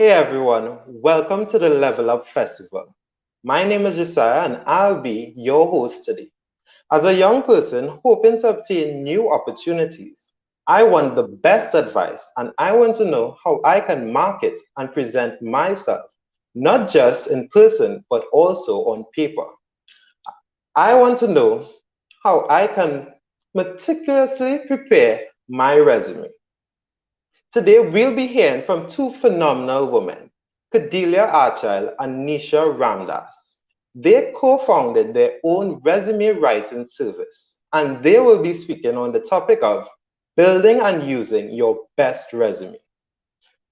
Hey everyone, welcome to the Level Up Festival. My name is Josiah and I'll be your host today. As a young person hoping to obtain new opportunities, I want the best advice and I want to know how I can market and present myself, not just in person but also on paper. I want to know how I can meticulously prepare my resume. Today, we'll be hearing from two phenomenal women, Kadelia Achille and Neisha Ramdass. They co founded their own resume writing service, and they will be speaking on the topic of building and using your best resume.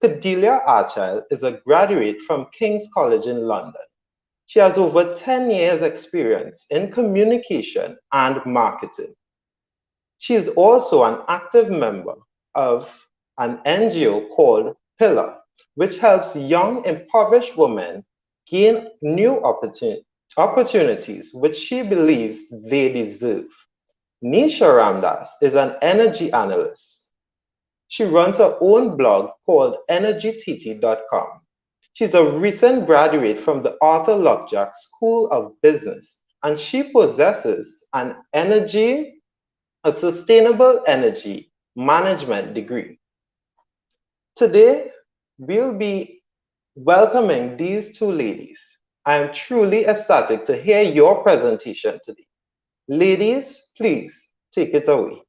Kadelia Achille is a graduate from King's College in London. She has over 10 years' experience in communication and marketing. She is also an active member of an NGO called Pillar, which helps young impoverished women gain new opportunities which she believes they deserve. Neisha Ramdass is an energy analyst. She runs her own blog called energytt.com. She's a recent graduate from the Arthur Lockjack School of Business, and she possesses a sustainable energy management degree. Today, we'll be welcoming these two ladies. I am truly ecstatic to hear your presentation today. Ladies, please take it away.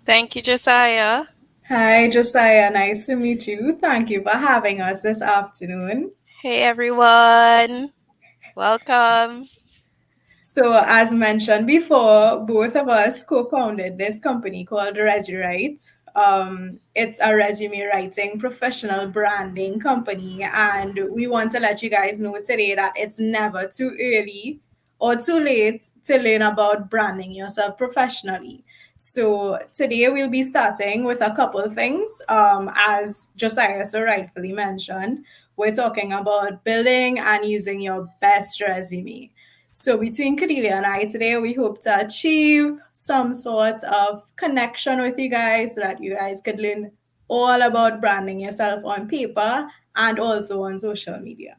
Thank you, Josiah. Hi, Josiah. Nice to meet you. Thank you for having us this afternoon. Hey, everyone. Welcome. So, as mentioned before, both of us co founded this company called ResuWrite. It's a resume writing professional branding company, and we want to let you guys know today that it's never too early or too late to learn about branding yourself professionally. So, today we'll be starting with a couple of things. As Josiah so rightfully mentioned, we're talking about building and using your best resume. So between Kadelia and I today, we hope to achieve some sort of connection with you guys so that you guys could learn all about branding yourself on paper and also on social media.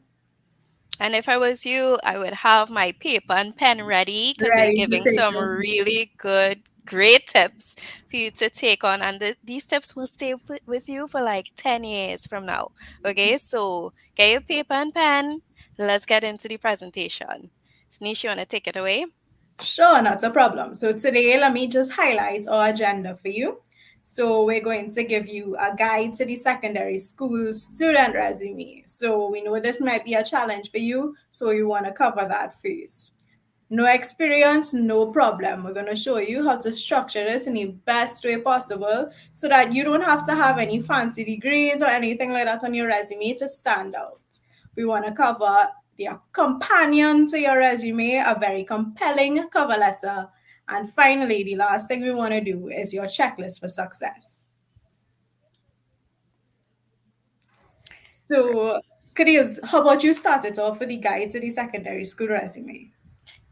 And if I was you, I would have my paper and pen ready because we're Ready to giving take some this. really good, great tips for you to take on. And these tips will stay with you for like 10 years from now. Okay, so get your paper and pen. Let's get into the presentation. Nisha, you want to take it away? Sure, not a problem. So today, let me just highlight our agenda for you. So we're going to give you a guide to the secondary school student resume. So we know this might be a challenge for you, so we want to cover that first. No experience, no problem. We're going to show you how to structure this in the best way possible so that you don't have to have any fancy degrees or anything like that on your resume to stand out. We want to cover the companion to your resume, a very compelling cover letter. And finally, the last thing we want to do is your checklist for success. So, Kadil, how about you start it off with the guide to the secondary school resume?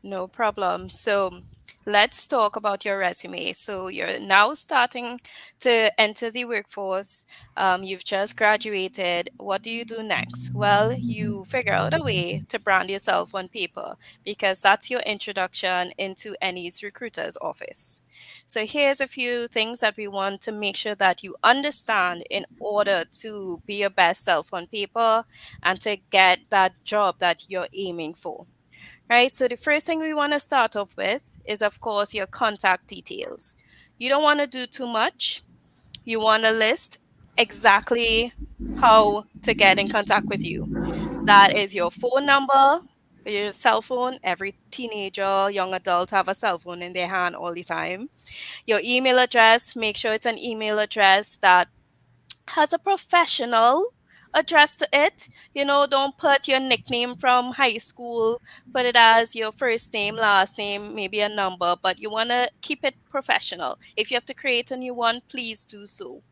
No problem. So let's talk about your resume. So you're now starting to enter the workforce. You've just graduated. What do you do next? Well, you figure out a way to brand yourself on paper because that's your introduction into any recruiter's office. So here's a few things that we want to make sure that you understand in order to be your best self on paper and to get that job that you're aiming for. Right? So the first thing we want to start off with is, of course, your contact details. You don't want to do too much. You want to list exactly how to get in contact with you. That is your phone number, your cell phone. Every teenager, young adult have a cell phone in their hand all the time. Your email address, make sure it's an email address that has a professional address to it. You know, don't put your nickname from high school, put it as your first name, last name, maybe a number, but you want to keep it professional. If you have to create a new one, please do so.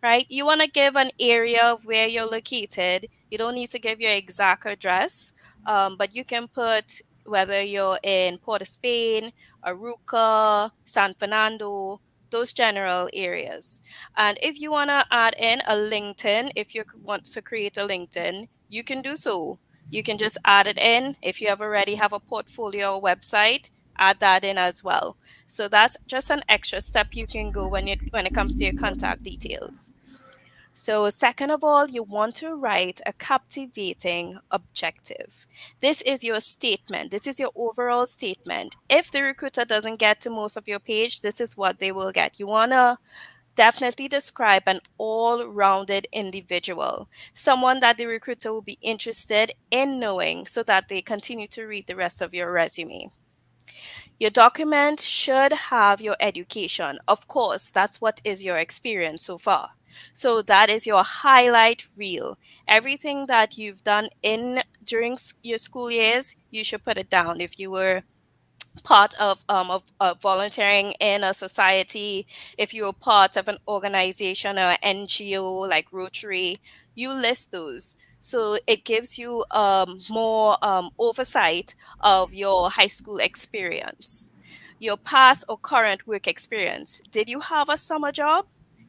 Right? You want to give an area of where you're located. You don't need to give your exact address, but you can put whether you're in Port of Spain, Aruca, San Fernando, those general areas. And if you want to add in a LinkedIn, if you want to create a LinkedIn, you can do so. You can just add it in. If you have already have a portfolio or website, add that in as well. So that's just an extra step you can go when it comes to your contact details. So, second of all, you want to write a captivating objective. This is your statement. This is your overall statement. If the recruiter doesn't get to most of your page, this is what they will get. You want to definitely describe an all rounded individual, someone that the recruiter will be interested in knowing so that they continue to read the rest of your resume. Your document should have your education. Of course, that's what is your experience so far. So that is your highlight reel. Everything that you've done in during your school years, you should put it down. If you were part of volunteering in a society, if you're part of an organization or NGO like Rotary, you list those. So it gives you more oversight of your high school experience, your past or current work experience. Did you have a summer job?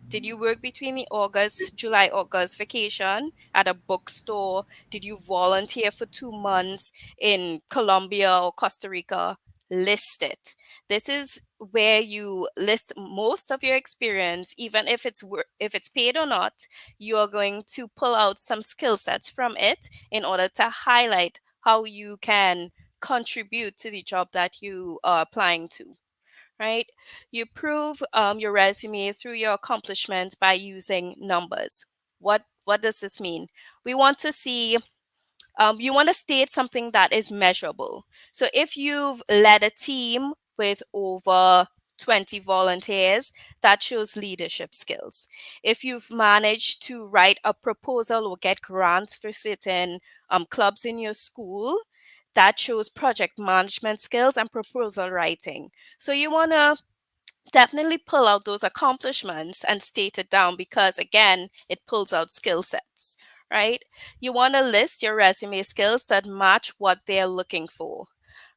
Did you work between the July August vacation at a bookstore? Did you volunteer for 2 months in Colombia or Costa Rica? List it. This is where you list most of your experience, even if if it's paid or not. You are going to pull out some skill sets from it in order to highlight how you can contribute to the job that you are applying to. Right? You prove your resume through your accomplishments by using numbers. What does this mean? We want to see you want to state something that is measurable. So if you've led a team with over 20 volunteers, that shows leadership skills. If you've managed to write a proposal or get grants for certain clubs in your school, that shows project management skills and proposal writing. So you want to definitely pull out those accomplishments and state it down because, again, it pulls out skill sets, right? You want to list your resume skills that match what they're looking for,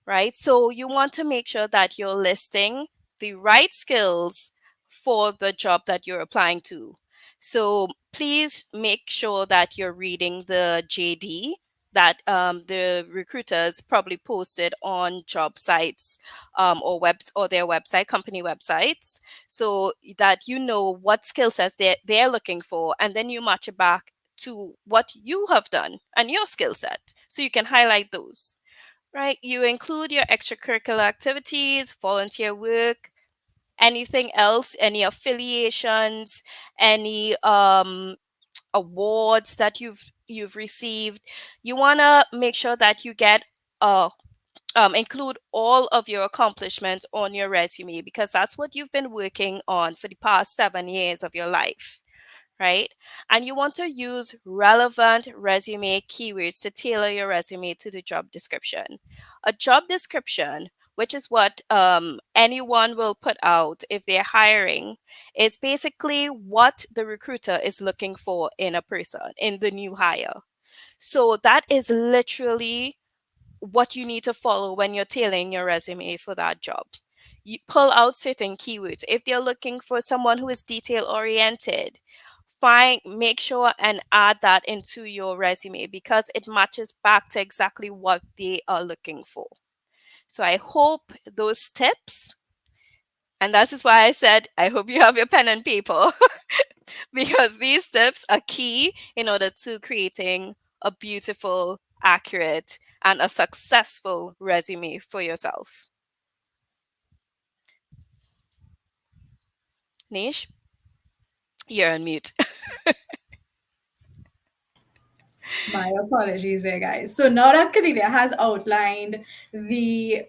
right? So you want to make sure that you're listing the right skills for the job that you're applying to. So please make sure that you're reading the JD that the recruiters probably posted on job sites or their website, company websites, so that you know what skill sets they're looking for, and then you match it back to what you have done and your skill set, so you can highlight those. Right? You include your extracurricular activities, volunteer work, anything else, any affiliations, any awards that you've received. You want to make sure that you get include all of your accomplishments on your resume because that's what you've been working on for the past 7 years of your life, right? And you want to use relevant resume keywords to tailor your resume to the job description. A job description, which is what anyone will put out if they're hiring, is basically what the recruiter is looking for in a person, in the new hire. So that is literally what you need to follow when you're tailoring your resume for that job. You pull out certain keywords. If you're looking for someone who is detail oriented, make sure and add that into your resume because it matches back to exactly what they are looking for. So I hope those tips, and that is why I said I hope you have your pen and paper because these tips are key in order to creating a beautiful, accurate, and a successful resume for yourself. Nish, you're on mute. My apologies there, guys. So now that Kadelia has outlined the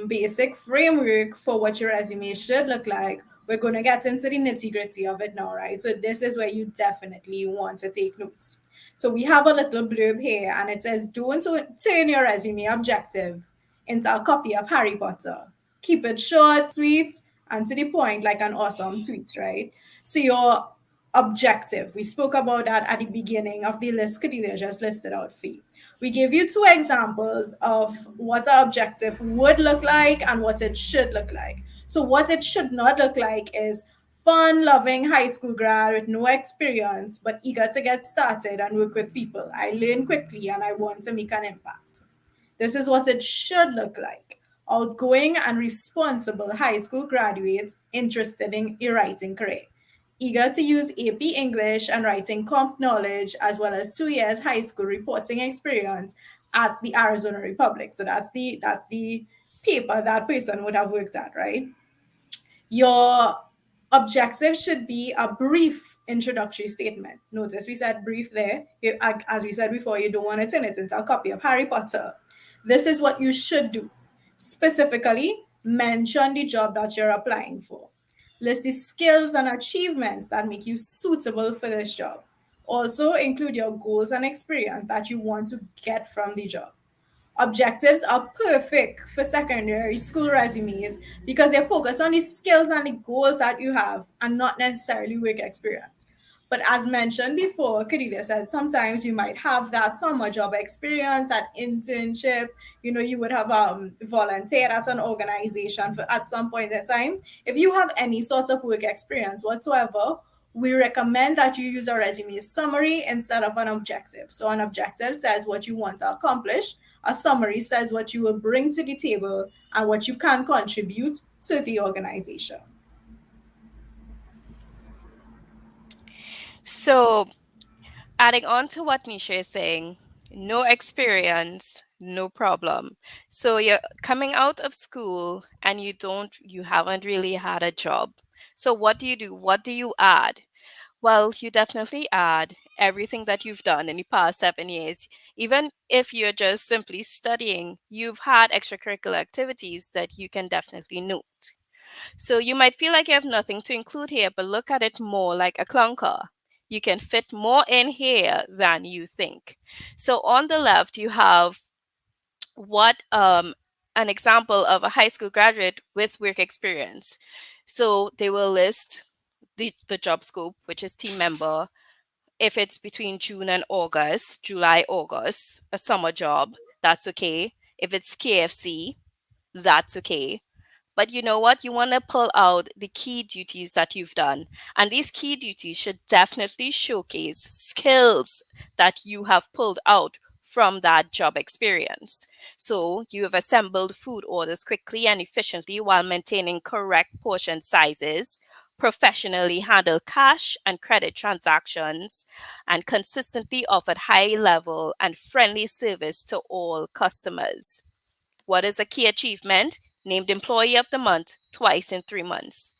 basic framework for what your resume should look like, we're going to get into the nitty gritty of it now, right? So this is where you definitely want to take notes. So we have a little blurb here, and it says, "Don't turn your resume objective into a copy of Harry Potter. Keep it short, sweet, and to the point, like an awesome tweet, right?" So your objective. We spoke about that at the beginning of the list Kadelia just listed out for you. We gave you two examples of what our objective would look like and what it should look like. So, what it should not look like is fun loving high school grad with no experience but eager to get started and work with people. I learn quickly and I want to make an impact. This is what it should look like. Outgoing and responsible high school graduates interested in a writing career, eager to use AP English and writing comp knowledge, as well as 2 years high school reporting experience at the Arizona Republic. So that's the paper that person would have worked at, right? Your objective should be a brief introductory statement. Notice we said brief there. As we said before, you don't want to turn it into a copy of Harry Potter. This is what you should do. Specifically, mention the job that you're applying for. List the skills and achievements that make you suitable for this job. Also, include your goals and experience that you want to get from the job. Objectives are perfect for secondary school resumes because they focus on the skills and the goals that you have and not necessarily work experience. But as mentioned before, Kadelia said sometimes you might have that summer job experience, that internship. You would have volunteered at an organization for at some point in time. If you have any sort of work experience whatsoever, we recommend that you use a resume summary instead of an objective. So an objective says what you want to accomplish. A summary says what you will bring to the table and what you can contribute to the organization. So, adding on to what Neisha is saying, no experience, no problem. So you're coming out of school and you haven't really had a job. So what do you do? What do you add? Well, you definitely add everything that you've done in the past 7 years. Even if you're just simply studying, you've had extracurricular activities that you can definitely note. So you might feel like you have nothing to include here, but look at it more like a clunker. You can fit more in here than you think. So on the left, you have what an example of a high school graduate with work experience. So they will list the job scope, which is team member. If it's between June and August, July, August, a summer job, that's okay. If it's KFC, that's okay. But you know what? You want to pull out the key duties that you've done. And these key duties should definitely showcase skills that you have pulled out from that job experience. So you have assembled food orders quickly and efficiently while maintaining correct portion sizes, professionally handled cash and credit transactions, and consistently offered high level and friendly service to all customers. What is a key achievement? Named Employee of the Month twice in 3 months.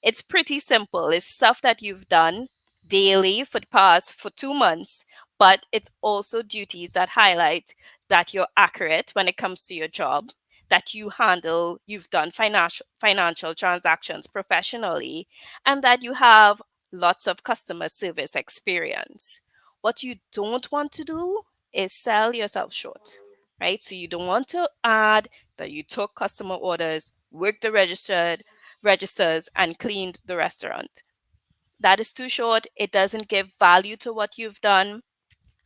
It's pretty simple. It's stuff that you've done daily for 2 months, but it's also duties that highlight that you're accurate when it comes to your job, that you've done financial transactions professionally, and that you have lots of customer service experience. What you don't want to do is sell yourself short, right? So you don't want to add that you took customer orders, worked the registers, and cleaned the restaurant. That is too short. It doesn't give value to what you've done.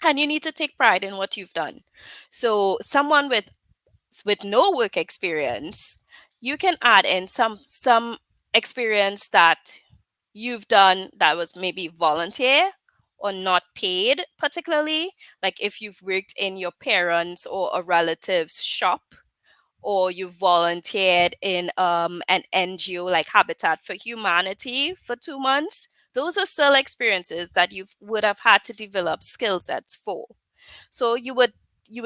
And you need to take pride in what you've done. So someone with no work experience, you can add in some experience that you've done that was maybe volunteer or not paid particularly, like if you've worked in your parents or a relative's shop, or you volunteered in an NGO like Habitat for Humanity for 2 months. Those are still experiences that you would have had to develop skill sets for. So you would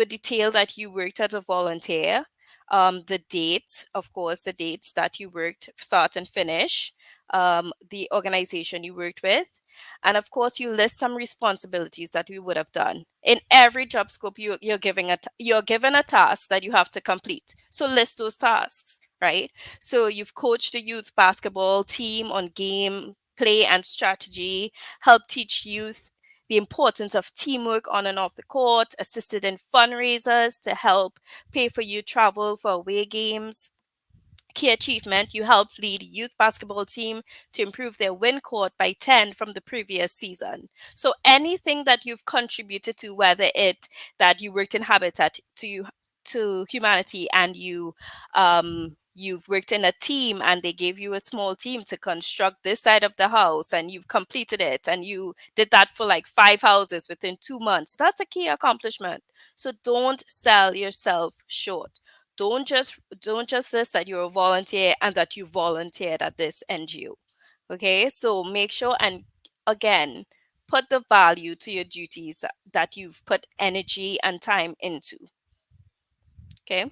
detail that you worked as a volunteer, the dates, of course, the dates that you worked, start and finish, the organization you worked with, and of course, you list some responsibilities that you would have done. In every job scope, you're given a task that you have to complete. So list those tasks, right? So you've coached the youth basketball team on game play and strategy, helped teach youth the importance of teamwork on and off the court, assisted in fundraisers to help pay for youth travel for away games. Key achievement, you helped lead youth basketball team to improve their win court by 10 from the previous season. So anything that you've contributed to, whether it that you worked in Habitat to Humanity and you you've worked in a team and they gave you a small team to construct this side of the house and you've completed it and you did that for like 5 houses within 2 months. That's a key accomplishment. So don't sell yourself short. Don't just list that you're a volunteer and that you volunteered at this NGO. Okay, so make sure and again put the value to your duties that you've put energy and time into. Okay.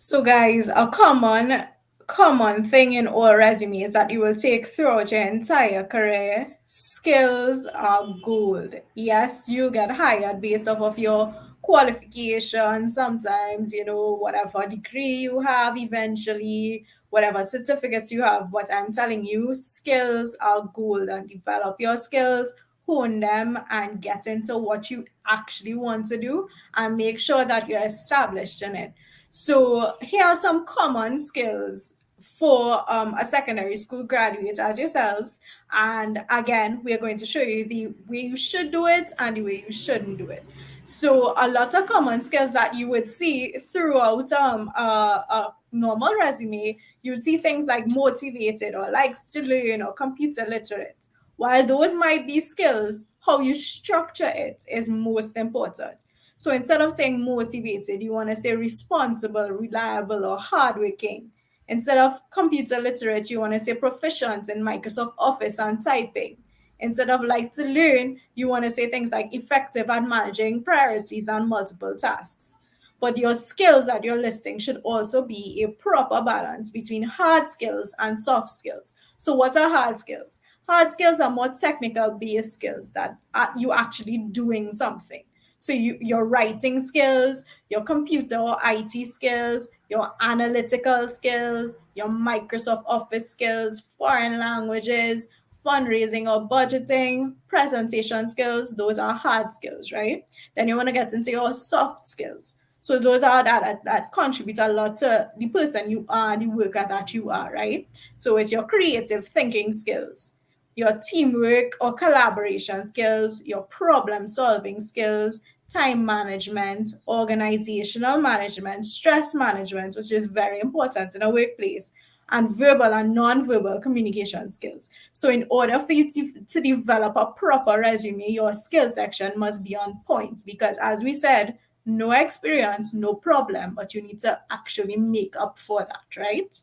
So, guys, a common thing in all resumes that you will take throughout your entire career, skills are gold. Yes, you get hired based off of your qualifications. Sometimes, whatever degree you have, eventually, whatever certificates you have. But I'm telling you, skills are gold, and develop your skills, hone them, and get into what you actually want to do, and make sure that you're established in it. So here are some common skills for a secondary school graduate as yourselves. And again, we are going to show you the way you should do it and the way you shouldn't do it. So a lot of common skills that you would see throughout a normal resume, you would see things like motivated or likes to learn or computer literate. While those might be skills, how you structure it is most important. So instead of saying motivated, you want to say responsible, reliable, or hardworking. Instead of computer literate, you want to say proficient in Microsoft Office and typing. Instead of like to learn, you want to say things like effective at managing priorities and multiple tasks. But your skills that you're listing should also be a proper balance between hard skills and soft skills. So, what are hard skills? Hard skills are more technical based skills that are you actually doing something. So your writing skills, your computer or IT skills, your analytical skills, your Microsoft Office skills, foreign languages, fundraising or budgeting, presentation skills, those are hard skills, right? Then you want to get into your soft skills. So those are that contribute a lot to the person you are, the worker that you are, right? So it's your creative thinking skills, your teamwork or collaboration skills, your problem solving skills, time management, organizational management, stress management, which is very important in a workplace, and verbal and non-verbal communication skills. So in order for you to develop a proper resume, your skill section must be on point because as we said, no experience, no problem, but you need to actually make up for that, right?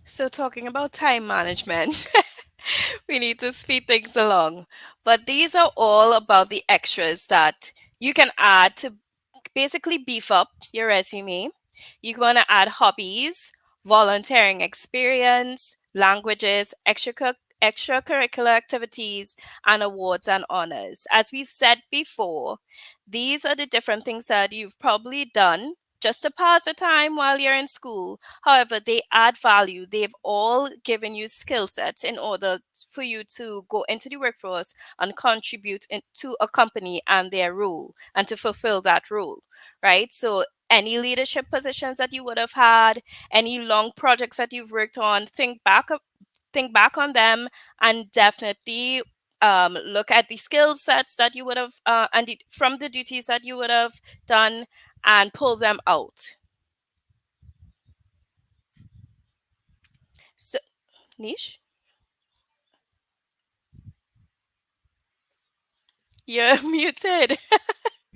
So, talking about time management, we need to speed things along. But these are all about the extras that you can add to basically beef up your resume. You want to add hobbies, volunteering experience, languages, extracurricular activities, and awards and honors. As we've said before, these are the different things that you've probably done just to pass the time while you're in school. However, they add value. They've all given you skill sets in order for you to go into the workforce and contribute to a company and their role and to fulfill that role, right? So, any leadership positions that you would have had, any long projects that you've worked on, think back on them and definitely look at the skill sets that you would have from the duties that you would have done and pull them out. So, Niche, you're muted.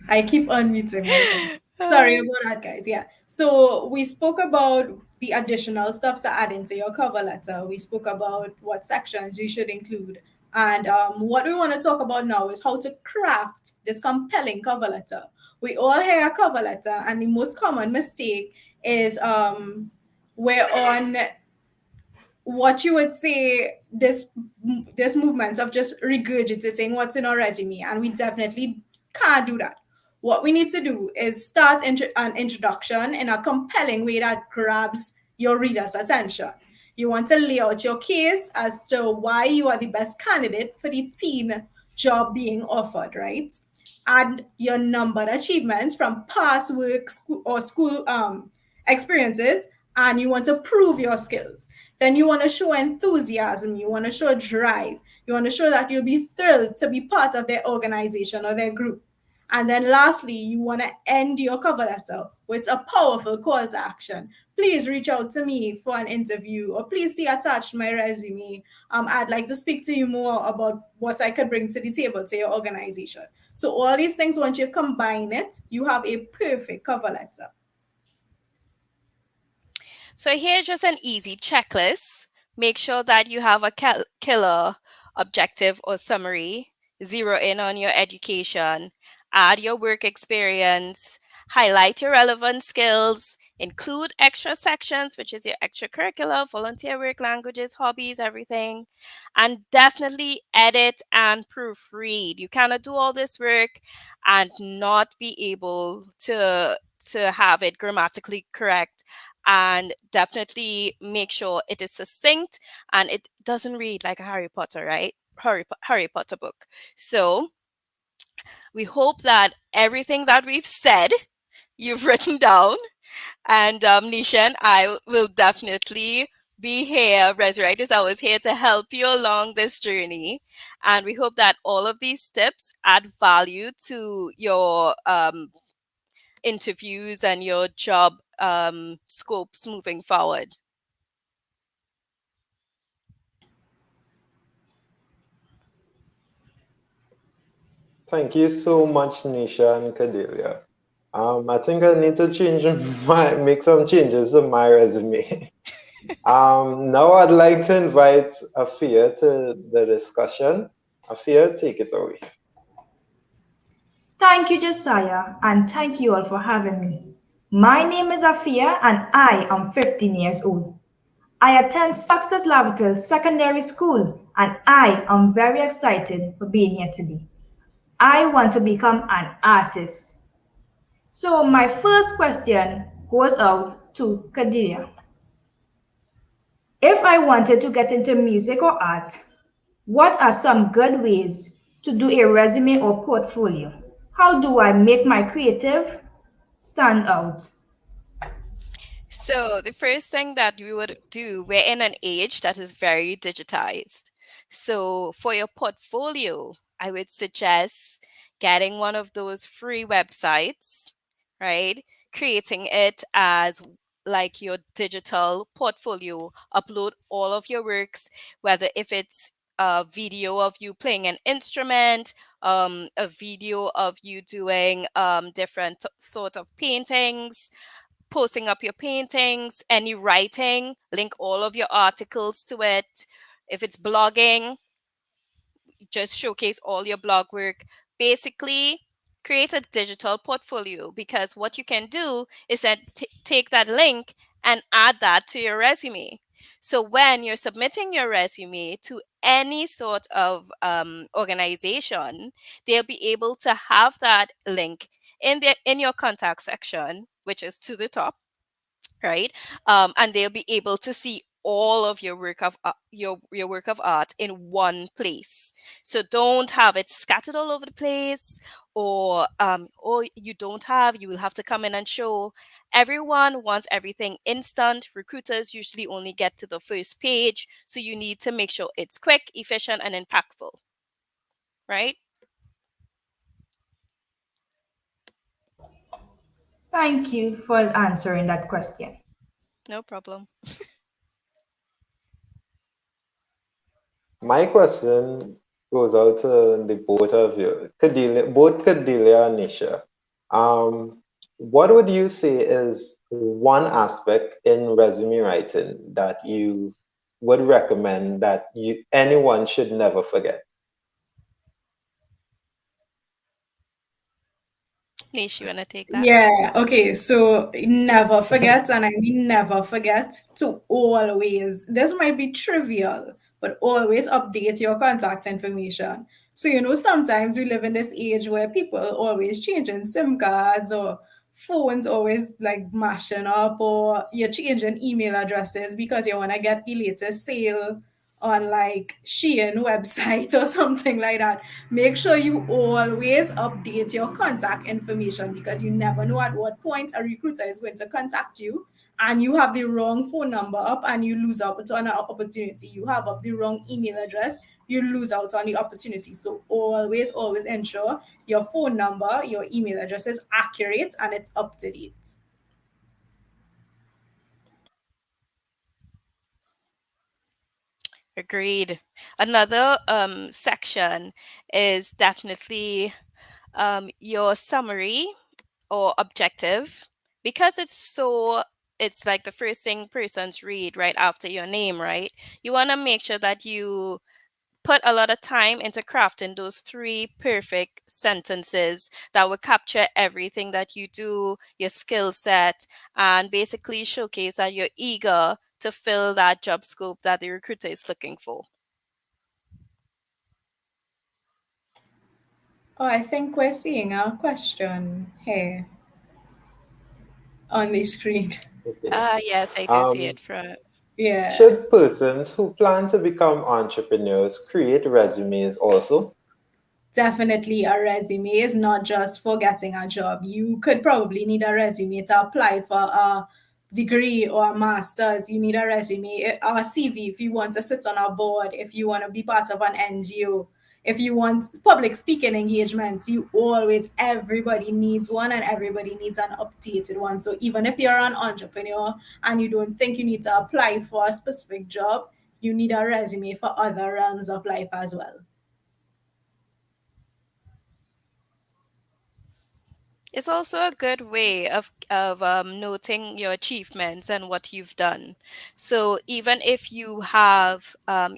I keep unmuting myself. Sorry about that, guys. Yeah. So we spoke about the additional stuff to add into your cover letter. We spoke about what sections you should include. And what we want to talk about now is how to craft this compelling cover letter. We all hear a cover letter, and the most common mistake is we're on what you would say this movement of just regurgitating what's in our resume, and we definitely can't do that. What we need to do is start an introduction in a compelling way that grabs your reader's attention. You want to lay out your case as to why you are the best candidate for the teen job being offered, right? Add your numbered achievements from past work or school experiences, and you want to prove your skills. Then you want to show enthusiasm, you want to show drive, you want to show that you'll be thrilled to be part of their organization or their group. And then lastly, you want to end your cover letter with a powerful call to action. Please reach out to me for an interview, or please see attached my resume. I'd like to speak to you more about what I could bring to the table to your organization. So all these things, once you combine it, you have a perfect cover letter. So here's just an easy checklist. Make sure that you have a killer objective or summary. Zero in on your education. Add your work experience. Highlight your relevant skills. Include extra sections, which is your extracurricular, volunteer work, languages, hobbies, everything. And definitely edit and proofread. You cannot do all this work and not be able to have it grammatically correct, and definitely make sure it is succinct and it doesn't read like a Harry Potter, right? Harry Potter book. So we hope that everything that we've said, you've written down, and Neisha and I will definitely be here. Resurrect is always here to help you along this journey. And we hope that all of these tips add value to your interviews and your job scopes moving forward. Thank you so much, Neisha and Kadelia. I think I need to make some changes to my resume. Now I'd like to invite Afia to the discussion. Afia, take it away. Thank you, Josiah, and thank you all for having me. My name is Afia, and I am 15 years old. I attend Success Lavatel Secondary School, and I am very excited for being here today. I want to become an artist. So, my first question goes out to Kadelia. If I wanted to get into music or art, what are some good ways to do a resume or portfolio? How do I make my creative stand out? So, the first thing that we would do, we're in an age that is very digitized. So, for your portfolio, I would suggest getting one of those free websites, right? Creating it as like your digital portfolio, upload all of your works, whether if it's a video of you playing an instrument, a video of you doing different sort of paintings, posting up your paintings, any writing, link all of your articles to it. If it's blogging, just showcase all your blog work. Basically, create a digital portfolio, because what you can do is that take that link and add that to your resume. So when you're submitting your resume to any sort of organization, they'll be able to have that link in your contact section, which is to the top, right? And they'll be able to see all of your work of your work of art in one place. So don't have it scattered all over the place, or you don't have. You will have to come in and show. Everyone wants everything instant. Recruiters usually only get to the first page, so you need to make sure it's quick, efficient, and impactful, right? Thank you for answering that question. No problem. My question goes out to the both of you, both Kadelia and Nisha. What would you say is one aspect in resume writing that you would recommend that anyone should never forget? Nish, you wanna take that? Yeah, okay. So never forget, and I mean never forget to always, this might be trivial, but always update your contact information. So, sometimes we live in this age where people always changing SIM cards, or phones always like mashing up, or you're changing email addresses because you want to get the latest sale on like Shein website or something like that. Make sure you always update your contact information, because you never know at what point a recruiter is going to contact you and you have the wrong phone number up and you lose out on an opportunity. You have up the wrong email address you lose out on the opportunity. So always ensure your phone number, your email address is accurate and it's up to date. Agreed. Another section is definitely your summary or objective, because it's like the first thing persons read right after your name, right? You want to make sure that you put a lot of time into crafting those three perfect sentences that will capture everything that you do, your skill set, and basically showcase that you're eager to fill that job scope that the recruiter is looking for. Oh, I think we're seeing our question here on the screen. Okay. Ah, yes, I do see Um, it from. Yeah. should persons who plan to become entrepreneurs create resumes also? Definitely, a resume is not just for getting a job. You could probably need a resume to apply for a degree or a master's. You need a resume, a CV if you want to sit on a board, if you want to be part of an NGO, if you want public speaking engagements. You always, everybody needs one and everybody needs an updated one. So even if you're an entrepreneur and you don't think you need to apply for a specific job, you need a resume for other realms of life as well. It's also a good way of noting your achievements and what you've done. So even if you have,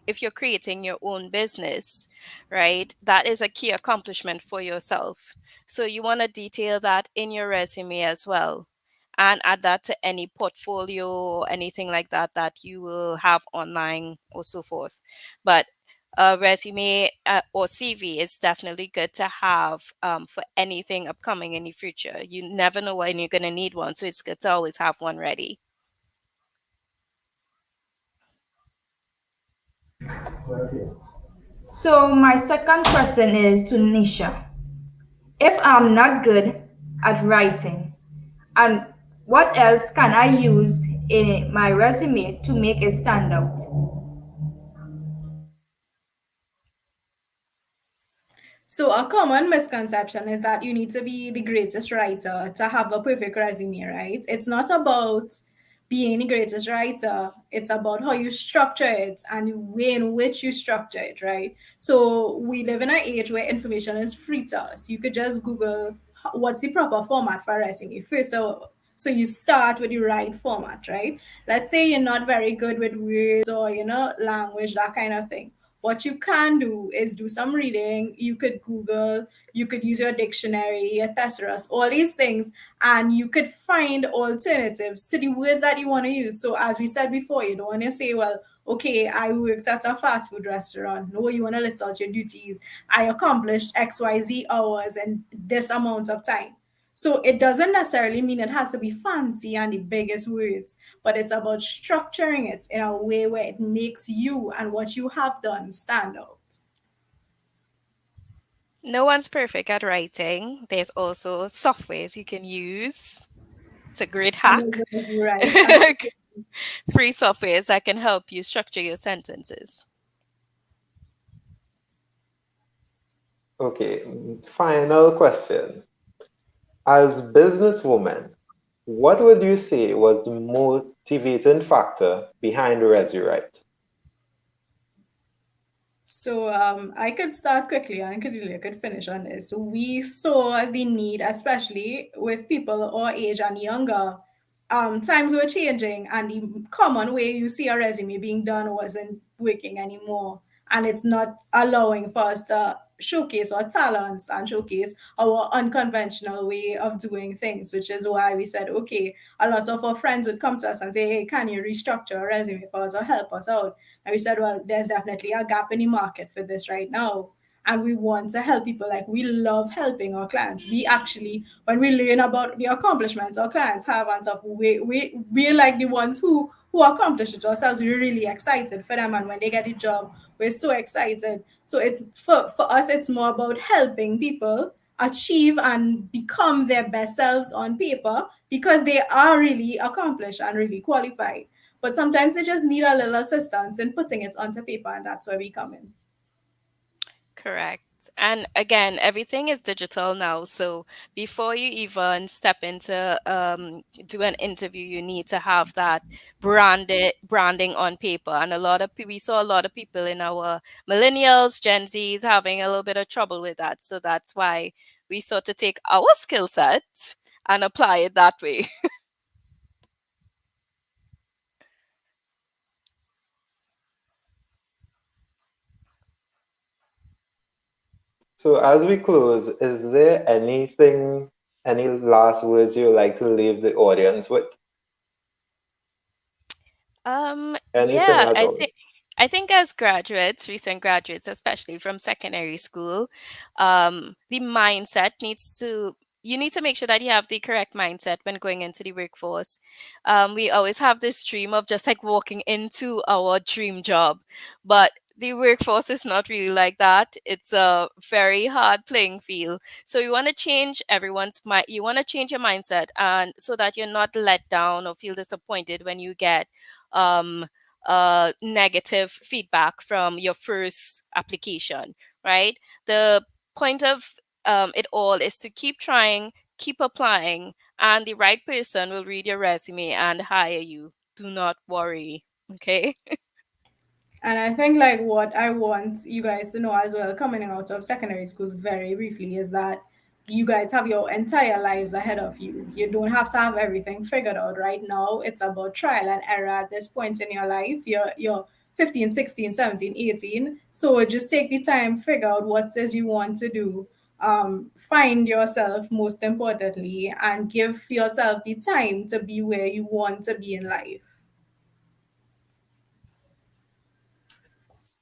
if you're creating your own business, right, that is a key accomplishment for yourself. So you want to detail that in your resume as well, and add that to any portfolio or anything like that that you will have online or so forth. But a resume or CV is definitely good to have for anything upcoming in the future. You never know when you're going to need one, so it's good to always have one ready. So my second question is to Nisha. If I'm not good at writing, and what else can I use in my resume to make it stand out? So a common misconception is that you need to be the greatest writer to have the perfect resume, right? It's not about being the greatest writer. It's about how you structure it and the way in which you structure it, right? So we live in an age where information is free to us. You could just Google what's the proper format for a resume. First of all, so you start with the right format, right? Let's say you're not very good with words or language, that kind of thing. What you can do is do some reading. You could Google, you could use your dictionary, your thesaurus, all these things, and you could find alternatives to the words that you want to use. So, as we said before, you don't want to say, well, okay, I worked at a fast food restaurant. No, you want to list out your duties. I accomplished XYZ hours in this amount of time. So it doesn't necessarily mean it has to be fancy and the biggest words, but it's about structuring it in a way where it makes you and what you have done stand out. No one's perfect at writing. There's also softwares you can use. It's a great And there's hack. ResuWrite and Free softwares that can help you structure your sentences. Okay, final question. As businesswoman, what would you say was the motivating factor behind ResuRite? So I could start quickly and Kadelia could finish on this. We saw the need, especially with people our age and younger. Times were changing, and the common way you see a resume being done wasn't working anymore. And it's not allowing for us to showcase our talents and showcase our unconventional way of doing things, which is why we said, okay, a lot of our friends would come to us and say, hey, can you restructure a resume for us or help us out? And we said, well, there's definitely a gap in the market for this right now. And we want to help people. Like, we love helping our clients. We actually, when we learn about the accomplishments our clients have and stuff, we're like the ones who accomplish it ourselves. We're really excited for them. And when they get a job, we're so excited. So it's for us, it's more about helping people achieve and become their best selves on paper because they are really accomplished and really qualified. But sometimes they just need a little assistance in putting it onto paper, and that's where we come in. Correct. And again, everything is digital now. So before you even step into do an interview, you need to have that branding on paper. And we saw a lot of people in our millennials, Gen Zs having a little bit of trouble with that. So that's why we sort of take our skill set and apply it that way. So as we close, is there anything, any last words you'd like to leave the audience with? Anything Yeah, at all? I think as graduates, recent graduates, especially from secondary school, the mindset needs to you need to make sure that you have the correct mindset when going into the workforce. We always have this dream of just like walking into our dream job, but the workforce is not really like that. It's a very hard playing field. So you want to change everyone's mind. You want to change your mindset, and so that you're not let down or feel disappointed when you get um negative feedback from your first application, right? The point of it all is to keep trying, keep applying, and the right person will read your resume and hire you. Do not worry. Okay. And I think like what I want you guys to know as well, coming out of secondary school very briefly, is that you guys have your entire lives ahead of you. You don't have to have everything figured out right now. It's about trial and error at this point in your life. You're 15, 16, 17, 18. So just take the time, figure out what it is you want to do. Find yourself most importantly, and give yourself the time to be where you want to be in life.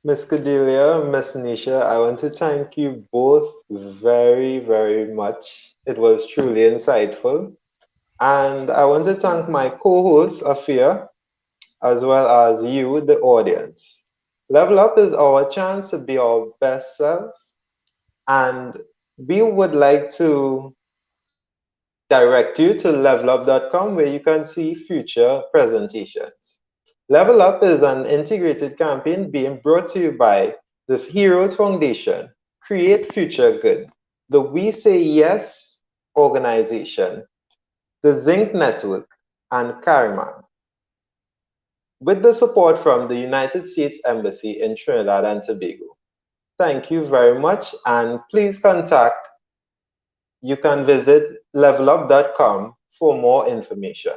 Miss Kadelia, Miss Neisha, I want to thank you both very, very much. It was truly insightful. And I want to thank my co-host, Afia, as well as you, the audience. Level Up is our chance to be our best selves, and we would like to direct you to levelup.com where you can see future presentations. Level Up is an integrated campaign being brought to you by the Heroes Foundation, Create Future Good, the We Say Yes organization, the Zinc Network, and CariMAN, with the support from the United States Embassy in Trinidad and Tobago. Thank you very much, and please contact, you can visit levelup.com for more information.